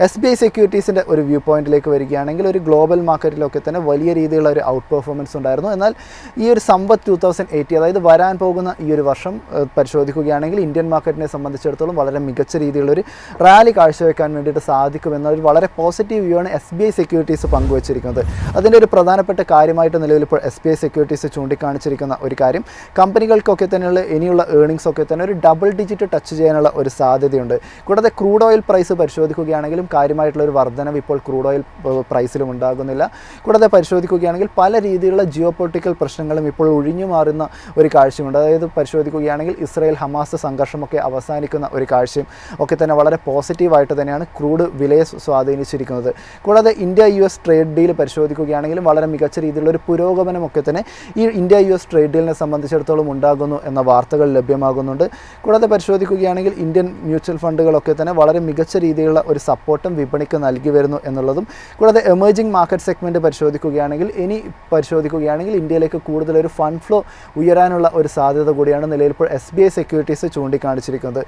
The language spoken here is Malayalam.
SBI സെക്യൂരിറ്റീസിൻ്റെ ഒരു വ്യൂ പോയിന്റിലേക്ക് വരികയാണെങ്കിൽ ഒരു ഗ്ലോബൽ മാർക്കറ്റിലൊക്കെ തന്നെ വലിയ രീതിയിലുള്ള ഒരു ഔട്ട് പെർഫോമൻസ് ഉണ്ടായിരുന്നു. എന്നാൽ ഈ ഒരു സമ്പത്ത് 2080 അതായത് വരാൻ പോകുന്ന ഈ ഒരു വർഷം പരിശോധിക്കുകയാണെങ്കിൽ ഇന്ത്യൻ മാർക്കറ്റിനെ സംബന്ധിച്ചിടത്തോളം വളരെ മികച്ച രീതിയിലുള്ളൊരു റാലി കാഴ്ചവെക്കാൻ വേണ്ടിയിട്ട് സാധിക്കുമെന്ന ഒരു വളരെ പോസിറ്റീവ് വ്യൂ ആണ് SBI സെക്യൂരിറ്റീസ് പങ്കുവച്ചിരിക്കുന്നത്. അതിൻ്റെ ഒരു പ്രധാനപ്പെട്ട കാര്യമായിട്ട് നിലവിൽ ഇപ്പോൾ SBI സെക്യൂരിറ്റീസ് ചൂണ്ടിക്കാണിച്ചിരിക്കുന്ന ഒരു കാര്യം, കമ്പനികൾക്കൊക്കെ തന്നെയുള്ള ഇനിയുള്ള ഏർണിങ്സ് ഒക്കെ തന്നെ ഒരു ഡബിൾ ഡിജിറ്റ് ടച്ച് ചെയ്യാനുള്ള ഒരു സാധ്യതയുണ്ട്. കൂടാതെ ക്രൂഡ് ഓയിൽ പ്രൈസ് പരിശോധിക്കുകയാണെങ്കിലും കാര്യമായിട്ടുള്ള ഒരു വർധനവ് ഇപ്പോൾ ക്രൂഡ് ഓയിൽ പ്രൈസിലും ഉണ്ടാകുന്നില്ല. കൂടാതെ പരിശോധിക്കുകയാണെങ്കിൽ പല രീതിയിലുള്ള ജിയോ പൊളിറ്റിക്കൽ പ്രശ്നങ്ങളും ഇപ്പോൾ ഒഴിഞ്ഞു മാറുന്ന ഒരു കാഴ്ചയുണ്ട്. അതായത് പരിശോധിക്കുകയാണെങ്കിൽ ഇസ്രായേൽ ഹമാസ് സംഘർഷമൊക്കെ അവസാനിക്കുന്ന ഒരു കാഴ്ചയും ഒക്കെ തന്നെ വളരെ പോസിറ്റീവായിട്ട് തന്നെയാണ് ക്രൂഡ് വിലയെ സ്വാധീനിച്ചിരിക്കുന്നത്. കൂടാതെ ഇന്ത്യ-US ട്രേഡ് ഡീൽ പരിശോധിക്കുകയാണെങ്കിലും വളരെ മികച്ച രീതിയിലുള്ള ഒരു പുരോഗമനമൊക്കെ തന്നെ ഈ ഇന്ത്യ-US ട്രേഡ് ഡീലിനെ സംബന്ധിച്ചിടത്തോളം ഉണ്ടാകുന്നു എന്ന വാർത്തകൾ ലഭ്യമാകുന്നുണ്ട്. കൂടാതെ പരിശോധിക്കുകയാണെങ്കിൽ ഇന്ത്യൻ മ്യൂച്വൽ ഫണ്ടുകളൊക്കെ തന്നെ വളരെ മികച്ച രീതിയിലുള്ള ഒരു സപ്പോർട്ടും വിപണിക്ക് നൽകി വരുന്നു എന്നുള്ളതും, കൂടാതെ എമേർജിംഗ് മാർക്കറ്റ് സെഗ്മെൻറ്റ് പരിശോധിക്കുകയാണെങ്കിൽ ഇന്ത്യയിലേക്ക് കൂടുതലൊരു ഫണ്ട് ഫ്ലോ ഉയരാനുള്ള ഒരു സാധ്യത കൂടിയാണ് നിലവിൽ ഇപ്പോൾ SBI സെക്യൂരിറ്റീസ് ചൂണ്ടിക്കാണിച്ചിരിക്കുന്നത്.